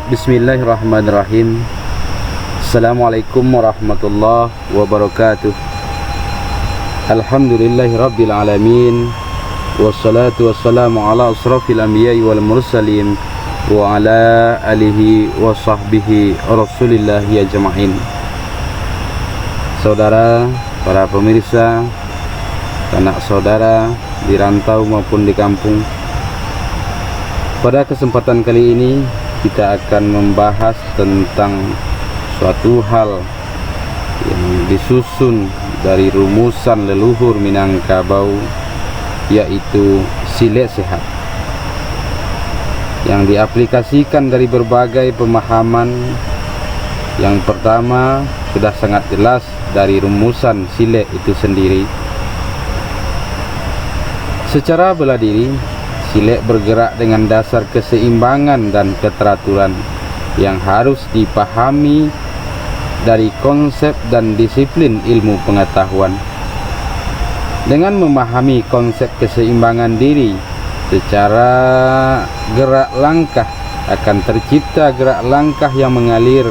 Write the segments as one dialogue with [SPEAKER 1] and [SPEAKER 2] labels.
[SPEAKER 1] Bismillahirrahmanirrahim. Assalamualaikum warahmatullahi wabarakatuh. Alhamdulillahirabbil alamin. Wassalatu wassalamu ala asrafil anbiya'i wal mursalin wa ala alihi wa sahbihi rasulillahi ajma'in. Saudara, para pemirsa, anak saudara di rantau maupun di kampung, pada kesempatan kali ini kita akan membahas tentang suatu hal yang disusun dari rumusan leluhur Minangkabau, yaitu sile sehat, yang diaplikasikan dari berbagai pemahaman. Yang pertama sudah sangat jelas dari rumusan sile itu sendiri. Secara bela diri, sile bergerak dengan dasar keseimbangan dan keteraturan yang harus dipahami dari konsep dan disiplin ilmu pengetahuan. Dengan memahami konsep keseimbangan diri secara gerak langkah, akan tercipta gerak langkah yang mengalir.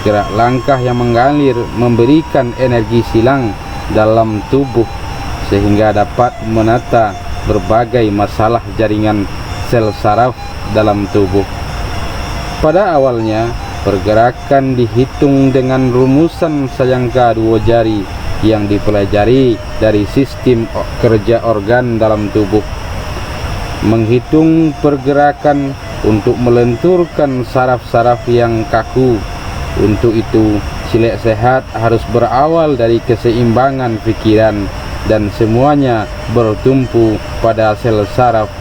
[SPEAKER 1] Gerak langkah yang mengalir memberikan energi silang dalam tubuh sehingga dapat menata berbagai masalah jaringan sel saraf dalam tubuh. Pada awalnya, pergerakan dihitung dengan rumusan sayangka dua jari yang dipelajari dari sistem kerja organ dalam tubuh. Menghitung pergerakan untuk melenturkan saraf-saraf yang kaku. Untuk itu, sile sehat harus berawal dari keseimbangan pikiran dan semuanya bertumpu pada sel saraf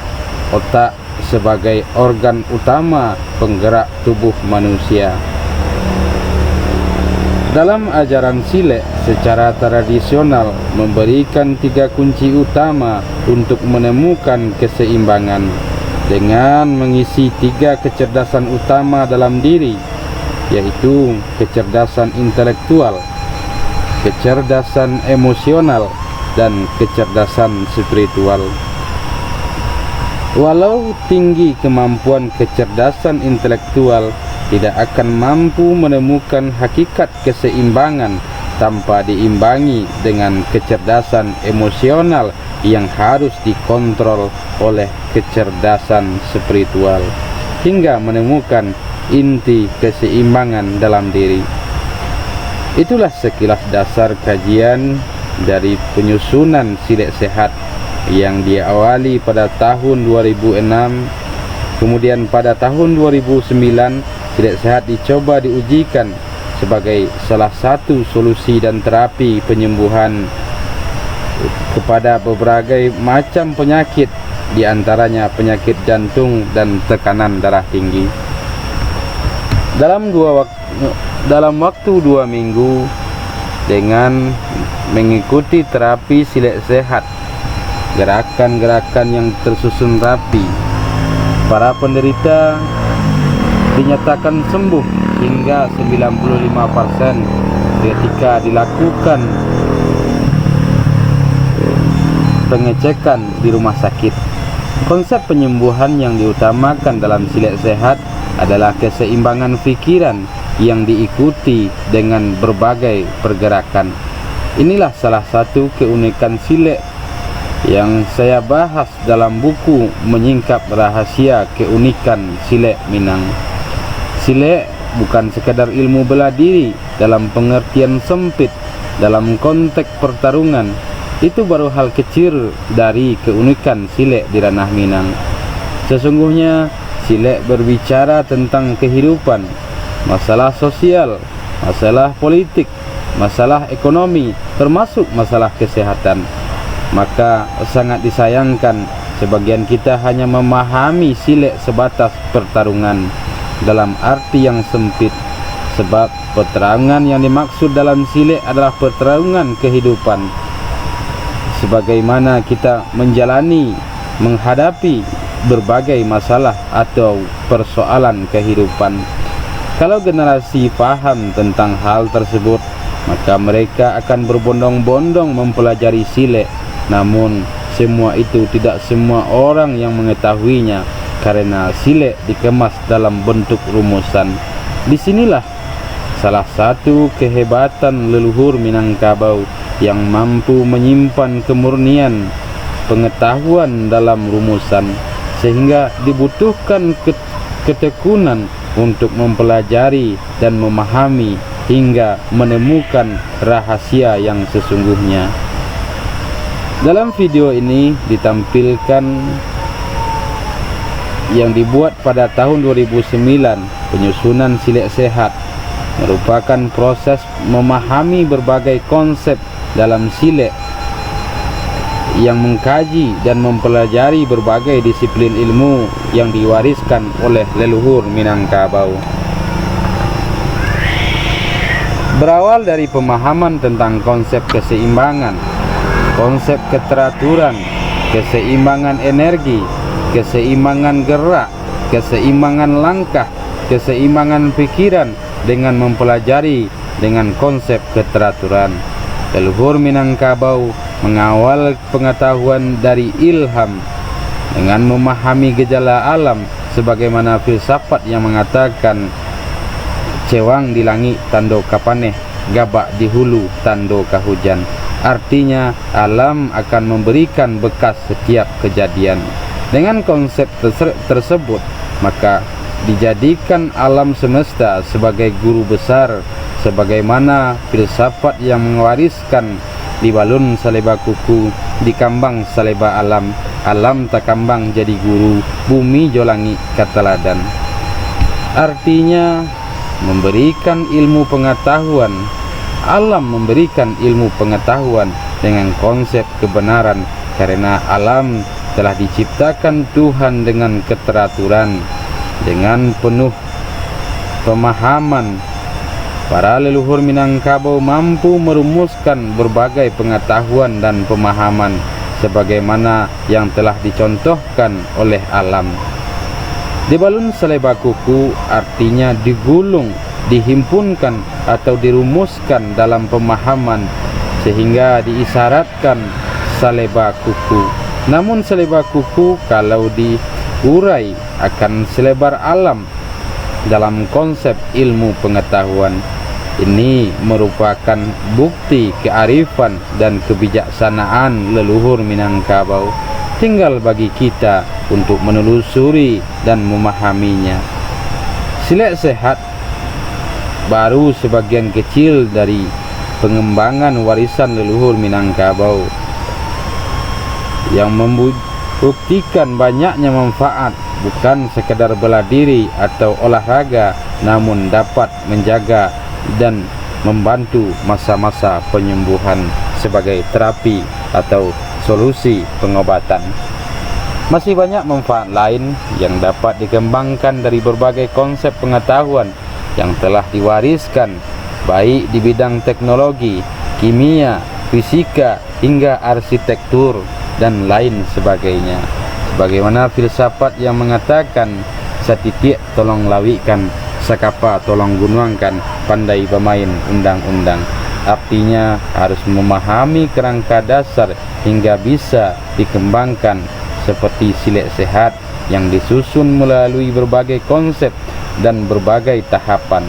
[SPEAKER 1] otak sebagai organ utama penggerak tubuh manusia. Dalam ajaran sile secara tradisional memberikan 3 kunci utama untuk menemukan keseimbangan dengan mengisi 3 kecerdasan utama dalam diri, yaitu kecerdasan intelektual, kecerdasan emosional, dan kecerdasan spiritual. Walau tinggi kemampuan kecerdasan intelektual, tidak akan mampu menemukan hakikat keseimbangan tanpa diimbangi dengan kecerdasan emosional yang harus dikontrol oleh kecerdasan spiritual hingga menemukan inti keseimbangan dalam diri. Itulah sekilas dasar kajian dari penyusunan sile sehat yang diawali pada tahun 2006. Kemudian pada tahun 2009 sile sehat dicoba diujikan sebagai salah satu solusi dan terapi penyembuhan kepada berbagai macam penyakit, di antaranya penyakit jantung dan tekanan darah tinggi. Dalam waktu 2 minggu dengan mengikuti terapi sile sehat, gerakan-gerakan yang tersusun rapi, para penderita dinyatakan sembuh hingga 95% ketika dilakukan pengecekan di rumah sakit. Konsep penyembuhan yang diutamakan dalam sile sehat adalah keseimbangan pikiran yang diikuti dengan berbagai pergerakan. Inilah salah satu keunikan sile yang saya bahas dalam buku Menyingkap Rahasia Keunikan Sile Minang. Sile bukan sekadar ilmu bela diri dalam pengertian sempit dalam konteks pertarungan. Itu baru hal kecil dari keunikan sile di ranah Minang. Sesungguhnya sile berbicara tentang kehidupan, masalah sosial, masalah politik, masalah ekonomi, termasuk masalah kesehatan. Maka sangat disayangkan sebagian kita hanya memahami sile sebatas pertarungan dalam arti yang sempit, sebab pertarungan yang dimaksud dalam sile adalah pertarungan kehidupan. Sebagaimana kita menghadapi berbagai masalah atau persoalan kehidupan. Kalau generasi paham tentang hal tersebut, maka mereka akan berbondong-bondong mempelajari sile. Namun semua itu tidak semua orang yang mengetahuinya. karena silek dikemas dalam bentuk rumusan. Disinilah salah satu kehebatan leluhur Minangkabau yang mampu menyimpan kemurnian pengetahuan dalam rumusan, sehingga dibutuhkan ketekunan untuk mempelajari dan memahami hingga menemukan rahasia yang sesungguhnya. Dalam video ini ditampilkan yang dibuat pada tahun 2009, penyusunan silek sehat merupakan proses memahami berbagai konsep dalam silek yang mengkaji dan mempelajari berbagai disiplin ilmu yang diwariskan oleh leluhur Minangkabau. Berawal dari pemahaman tentang konsep keseimbangan, konsep keteraturan, keseimbangan energi, keseimbangan gerak, keseimbangan langkah, keseimbangan pikiran dengan mempelajari dengan konsep keteraturan, leluhur Minangkabau mengawal pengetahuan dari ilham dengan memahami gejala alam, sebagaimana filsafat yang mengatakan cewang di langit tando kapaneh, gabak di hulu tando kahujan. Artinya alam akan memberikan bekas setiap kejadian. Dengan konsep tersebut, maka dijadikan alam semesta sebagai guru besar, sebagaimana filsafat yang mewariskan di balun saleba kuku, di kambang saleba alam, alam tak kambang jadi guru, bumi jolangi kataladan. Artinya memberikan ilmu pengetahuan, alam memberikan ilmu pengetahuan dengan konsep kebenaran, karena alam telah diciptakan Tuhan dengan keteraturan. Dengan penuh pemahaman, para leluhur Minangkabau mampu merumuskan berbagai pengetahuan dan pemahaman sebagaimana yang telah dicontohkan oleh alam. Dibalun saleba kuku artinya digulung, dihimpunkan atau dirumuskan dalam pemahaman sehingga diisyaratkan saleba kuku. Namun saleba kuku kalau diurai akan selebar alam dalam konsep ilmu pengetahuan. Ini merupakan bukti kearifan dan kebijaksanaan leluhur Minangkabau. Tinggal bagi kita untuk menelusuri dan memahaminya. Silek sehat baru sebagian kecil dari pengembangan warisan leluhur Minangkabau yang membuktikan banyaknya manfaat, bukan sekadar bela diri atau olahraga, namun dapat menjaga dan membantu masa-masa penyembuhan sebagai terapi atau solusi pengobatan. Masih banyak manfaat lain yang dapat dikembangkan dari berbagai konsep pengetahuan yang telah diwariskan, baik di bidang teknologi, kimia, fisika, hingga arsitektur dan lain sebagainya. Sebagaimana filsafat yang mengatakan satitik tolong lawikan, sakapa tolong gunuangkan, pandai bermain undang-undang. Artinya harus memahami kerangka dasar hingga bisa dikembangkan seperti silek sehat yang disusun melalui berbagai konsep dan berbagai tahapan.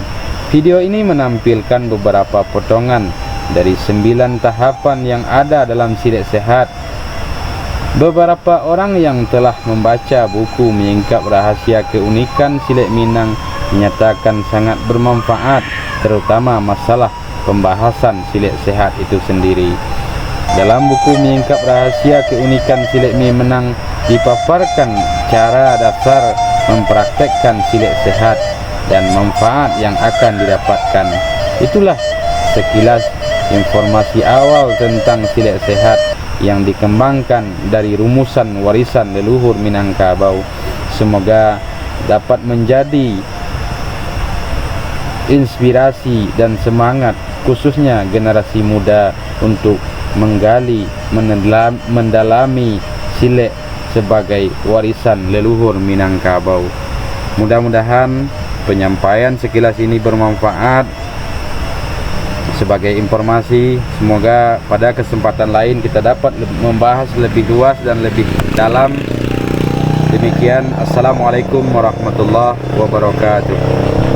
[SPEAKER 1] Video ini menampilkan beberapa potongan dari 9 tahapan yang ada dalam silek sehat. Beberapa orang yang telah membaca buku Menyingkap Rahasia Keunikan Silek Minang menyatakan sangat bermanfaat, terutama masalah pembahasan silek sehat itu sendiri. Dalam buku Menyingkap Rahasia Keunikan Silek Minang dipaparkan cara dasar mempraktekkan silek sehat dan manfaat yang akan didapatkan. Itulah sekilas informasi awal tentang silek sehat yang dikembangkan dari rumusan warisan leluhur Minangkabau. Semoga dapat menjadi inspirasi dan semangat khususnya generasi muda untuk menggali, mendalami silek sebagai warisan leluhur Minangkabau. Mudah-mudahan penyampaian sekilas ini bermanfaat sebagai informasi. Semoga pada kesempatan lain kita dapat membahas lebih luas dan lebih dalam Demikian, Assalamualaikum warahmatullahi wabarakatuh.